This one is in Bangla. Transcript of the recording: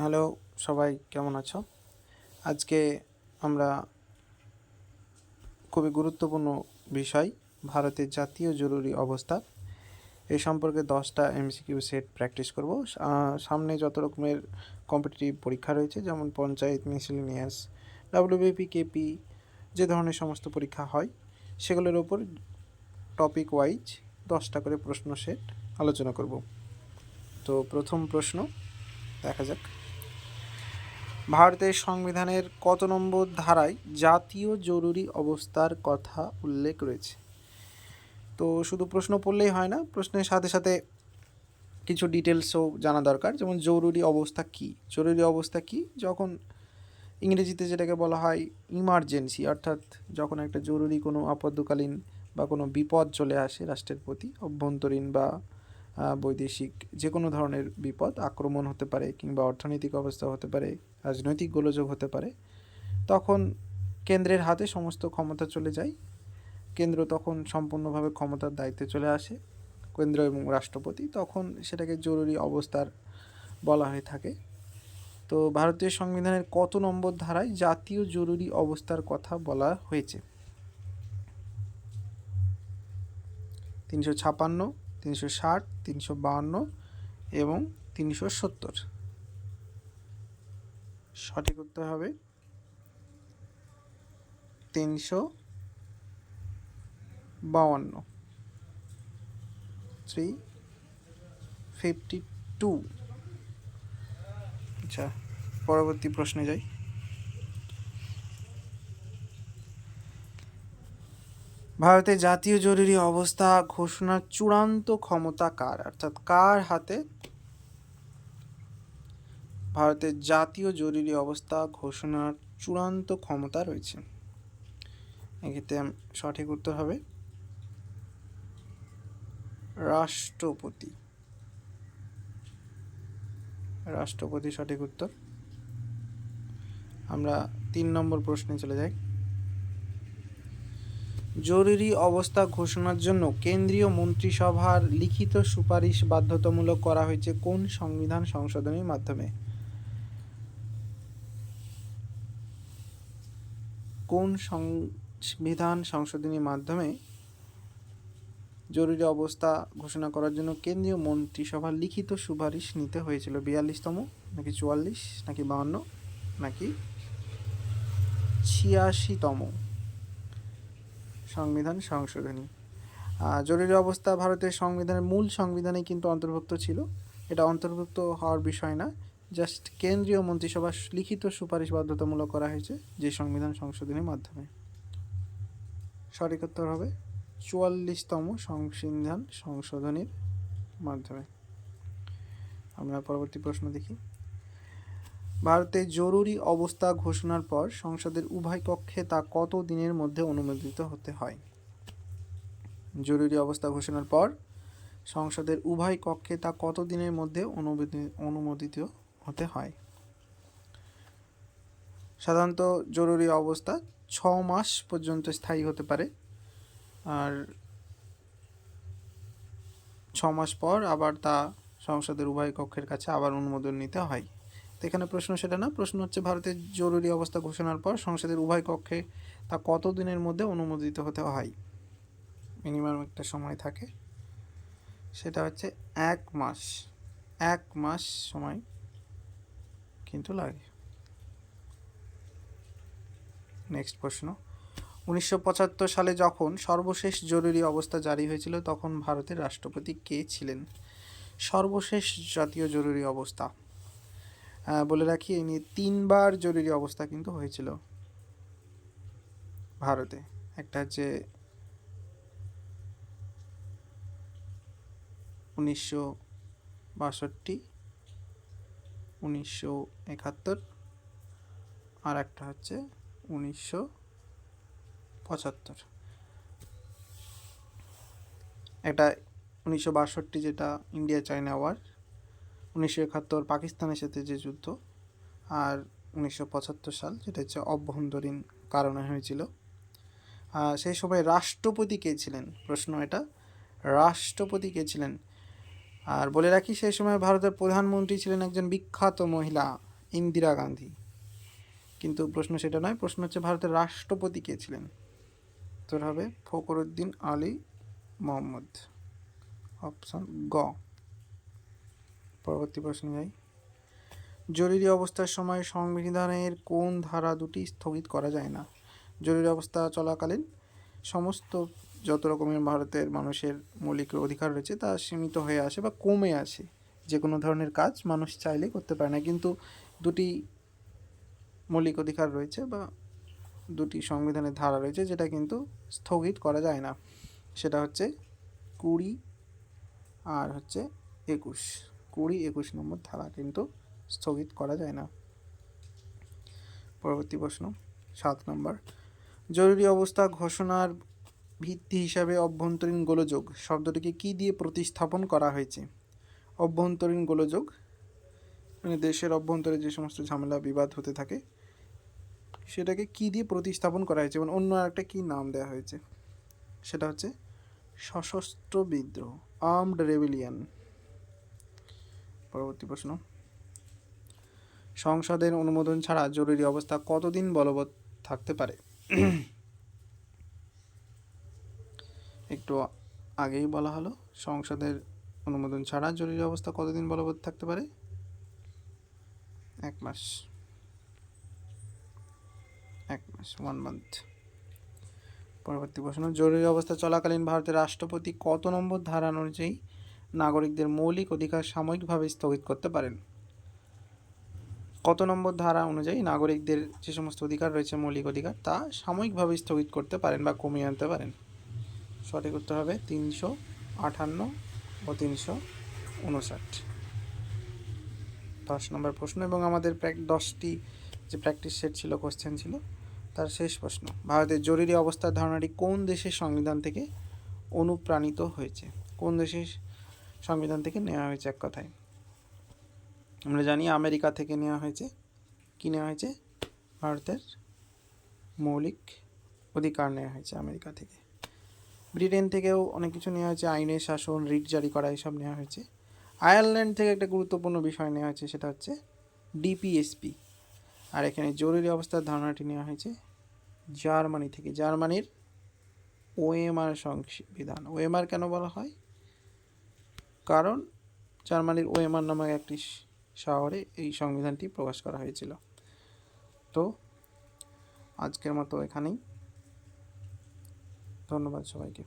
হ্যালো, সবাই কেমন আছো? আজকে আমরা খুবই গুরুত্বপূর্ণ বিষয় ভারতের জাতীয় জরুরি অবস্থা এই সম্পর্কে 10টা এমসিকিউ সেট প্র্যাকটিস করব। সামনে যত রকমের কম্পিটিটিভ পরীক্ষা রয়েছে, যেমন পঞ্চায়েত, মিসেলেনিয়াস, ডাব্লিউবিপি, কেপি, যে ধরনের সমস্ত পরীক্ষা হয় সেগুলোর ওপর টপিক ওয়াইজ 10টা করে প্রশ্ন সেট আলোচনা করব। তো প্রথম প্রশ্ন দেখা যাক, ভারতের সংবিধানের কত নম্বর ধারায় জাতীয় জরুরি অবস্থার কথা উল্লেখ রয়েছে? তো শুধু প্রশ্ন পড়লেই হয় না, প্রশ্নের সাথে সাথে কিছু ডিটেলসও জানা দরকার। যেমন জরুরি অবস্থা কী? জরুরি অবস্থা কী? যখন ইংরেজিতে যেটাকে বলা হয় ইমার্জেন্সি, অর্থাৎ যখন একটা জরুরি কোনো আপদকালীন বা কোনো বিপদ চলে আসে রাষ্ট্রের প্রতি, অভ্যন্তরীণ বা বৈদেশিক যে কোনো ধরনের বিপদ, আক্রমণ হতে পারে কিংবা অর্থনৈতিক অবস্থা হতে পারে, রাজনৈতিক গোলযোগ হতে পারে, তখন কেন্দ্রের হাতে সমস্ত ক্ষমতা চলে যায়। কেন্দ্র তখন সম্পূর্ণভাবে ক্ষমতার দায়িত্বে চলে আসে, কেন্দ্র এবং রাষ্ট্রপতি, তখন সেটাকে জরুরি অবস্থার বলা হয়ে থাকে। তো ভারতীয় সংবিধানের কত নম্বর ধারায় জাতীয় জরুরি অবস্থার কথা বলা হয়েছে? 356, 360, 352 এবং 370। সঠিক উত্তর হবে 352, 352। আচ্ছা, পরবর্তী প্রশ্নে যাই। ভারতের জাতীয় জরুরি অবস্থা ঘোষণার চূড়ান্ত ক্ষমতা কার, অর্থাৎ কার হাতে ভারতের জাতীয় জরুরি অবস্থা ঘোষণার চূড়ান্ত ক্ষমতা রয়েছে? এক্ষেত্রে সঠিক উত্তর হবে রাষ্ট্রপতি। রাষ্ট্রপতি সঠিক উত্তর। আমরা 3 নম্বর প্রশ্নে চলে যাই। জরুরি অবস্থা ঘোষণার জন্য কেন্দ্রীয় মন্ত্রিসভার লিখিত সুপারিশ বাধ্যতামূলক করা হয়েছে কোন সংবিধান সংশোধনীর মাধ্যমে? কোন সংবিধান সংশোধনীর মাধ্যমে জরুরি অবস্থা ঘোষণা করার জন্য কেন্দ্রীয় মন্ত্রিসভার লিখিত সুপারিশ নিতে হয়েছিল? 42তম নাকি 44 নাকি 52 নাকি 86তম সংবিধান সংশোধনী? জরুরি অবস্থা ভারতের সংবিধানের মূল সংবিধানে কিন্তু অন্তর্ভুক্ত ছিল। এটা অন্তর্ভুক্ত হওয়ার বিষয় না, জাস্ট কেন্দ্রীয় মন্ত্রিসভার লিখিত সুপারিশ বাধ্যতামূলক করা হয়েছে যে সংবিধান সংশোধনীর মাধ্যমে। সঠিক উত্তর হবে 44তম সংবিধান সংশোধনীর মাধ্যমে। আমরা পরবর্তী প্রশ্ন দেখি। ভারতে জরুরি অবস্থা ঘোষণার পর সংসদের উভয় কক্ষে তা কত দিনের মধ্যে অনুমোদিত হতে হয়? জরুরি অবস্থা ঘোষণার পর সংসদের উভয় কক্ষে তা কত দিনের মধ্যে অনুমোদিত হতে হয়? সাধারণত জরুরি অবস্থা 6 মাস পর্যন্ত স্থায়ী হতে পারে, আর 6 মাস পর আবার তা সংসদের উভয় কক্ষের কাছে আবার অনুমোদন নিতে হয়। তো এখানে প্রশ্ন সেটা না, প্রশ্ন হচ্ছে ভারতের জরুরি অবস্থা ঘোষণার পর সংসদের উভয় কক্ষে তা কত দিনের মধ্যে অনুমোদিত হতে হয়। মিনিমাম একটা সময় থাকে, সেটা হচ্ছে 1 মাস। 1 মাস সময় কিন্তু লাগে। নেক্সট প্রশ্ন। 1975 সালে যখন সর্বশেষ জরুরি অবস্থা জারি হয়েছিল তখন ভারতের রাষ্ট্রপতি কে ছিলেন? সর্বশেষ জাতীয় জরুরি অবস্থা বলে রাখি, এই নিয়ে 3বার জরুরি অবস্থা কিন্তু হয়েছিল ভারতে। একটা হচ্ছে 1962, 1971, আর একটা হচ্ছে 1975। এটা 1962 যেটা ইন্ডিয়া চায়না ওয়ার, 1971 পাকিস্তানের সাথে যে যুদ্ধ, আর 1975 সাল যেটা হচ্ছে অভ্যন্তরীণ কারণে হয়েছিল। সেই সময় রাষ্ট্রপতি কে ছিলেন? প্রশ্ন এটা, রাষ্ট্রপতি কে ছিলেন? আর বলে রাখি, সেই সময় ভারতের প্রধানমন্ত্রী ছিলেন একজন বিখ্যাত মহিলা, ইন্দিরা গান্ধী। কিন্তু প্রশ্ন সেটা নয়, প্রশ্ন হচ্ছে ভারতের রাষ্ট্রপতি কে ছিলেন? উত্তর হবে ফখরুদ্দিন আলী মোহাম্মদ, অপশন গ। পরবর্তী প্রশ্ন যাই। জরুরি অবস্থার সময় সংবিধানের কোন ধারা দুটি স্থগিত করা যায় না? জরুরি অবস্থা চলাকালীন সমস্ত যত রকমের ভারতের মানুষের মৌলিক অধিকার রয়েছে তা সীমিত হয়ে আসে বা কমে আসে। যে কোনো ধরনের কাজ মানুষ চাইলে করতে পারে না, কিন্তু দুটি মৌলিক অধিকার রয়েছে বা দুটি সংবিধানের ধারা রয়েছে যেটা কিন্তু স্থগিত করা যায় না। সেটা হচ্ছে 20 আর হচ্ছে 21। 20-21 নম্বর ধারা কিন্তু স্থগিত করা যায় না। পরবর্তী প্রশ্ন 7 নম্বর। জরুরি অবস্থা ঘোষণার ভিত্তি হিসাবে অভ্যন্তরীণ গোলযোগ শব্দটিকে কী দিয়ে প্রতিস্থাপন করা হয়েছে? অভ্যন্তরীণ গোলযোগ মানে দেশের অভ্যন্তরে যে সমস্ত ঝামেলা বিবাদ হতে থাকে সেটাকে কী দিয়ে প্রতিস্থাপন করা হয়েছে, মানে অন্য একটা কী নাম দেওয়া হয়েছে, সেটা হচ্ছে সশস্ত্র বিদ্রোহ, আর্মড রেবেলিয়ন। পরবর্তী প্রশ্ন। সংসদের অনুমোদন ছাড়া জরুরি অবস্থা কতদিন বলবৎ থাকতে পারে? একটু আগেই বলা হলো, সংসদের অনুমোদন ছাড়া জরুরি অবস্থা কতদিন বলবৎ থাকতে পারে? 1 মাস। 1 মান্থ। পরবর্তী প্রশ্ন। জরুরি অবস্থা চলাকালীন ভারতের রাষ্ট্রপতি কত নম্বর ধারা অনুযায়ী নাগরিকদের মৌলিক অধিকার সাময়িকভাবে স্থগিত করতে পারেন? কত নম্বর ধারা অনুযায়ী নাগরিকদের যে সমস্ত অধিকার রয়েছে মৌলিক অধিকার তা সাময়িকভাবে স্থগিত করতে পারেন বা কমিয়ে আনতে পারেন? সঠিক উত্তর হবে 358 ও 359। 10 নম্বর প্রশ্ন এবং আমাদের 10টি যে প্র্যাকটিস সেট ছিল, কোশ্চেন ছিল, তার শেষ প্রশ্ন। ভারতের জরুরি অবস্থার ধারণাটি কোন দেশের সংবিধান থেকে অনুপ্রাণিত হয়েছে? কোন দেশের সংবিধান থেকে নেওয়া হয়েছে? এক কথায় আমরা জানি আমেরিকা থেকে নেওয়া হয়েছে। কী নেওয়া হয়েছে? ভারতের মৌলিক অধিকার নেওয়া হয়েছে আমেরিকা থেকে। ব্রিটেন থেকেও অনেক কিছু নেওয়া হয়েছে, আইনের শাসন, রিট জারি করা, এসব নেওয়া হয়েছে। আয়ারল্যান্ড থেকে একটা গুরুত্বপূর্ণ বিষয় নেওয়া হয়েছে, সেটা হচ্ছে ডিপিএসপি। আর এখানে জরুরি অবস্থার ধারণাটি নেওয়া হয়েছে জার্মানি থেকে। জার্মানির ওএমআর সংবিধান। ওএমআর কেন বলা হয়? কারণ জার্মানির ওএমআর নামক একটি শহরে এই সংবিধানটি প্রকাশ করা হয়েছিল। তো আজকের মতো এখানেই। ধন্যবাদ সবাইকে।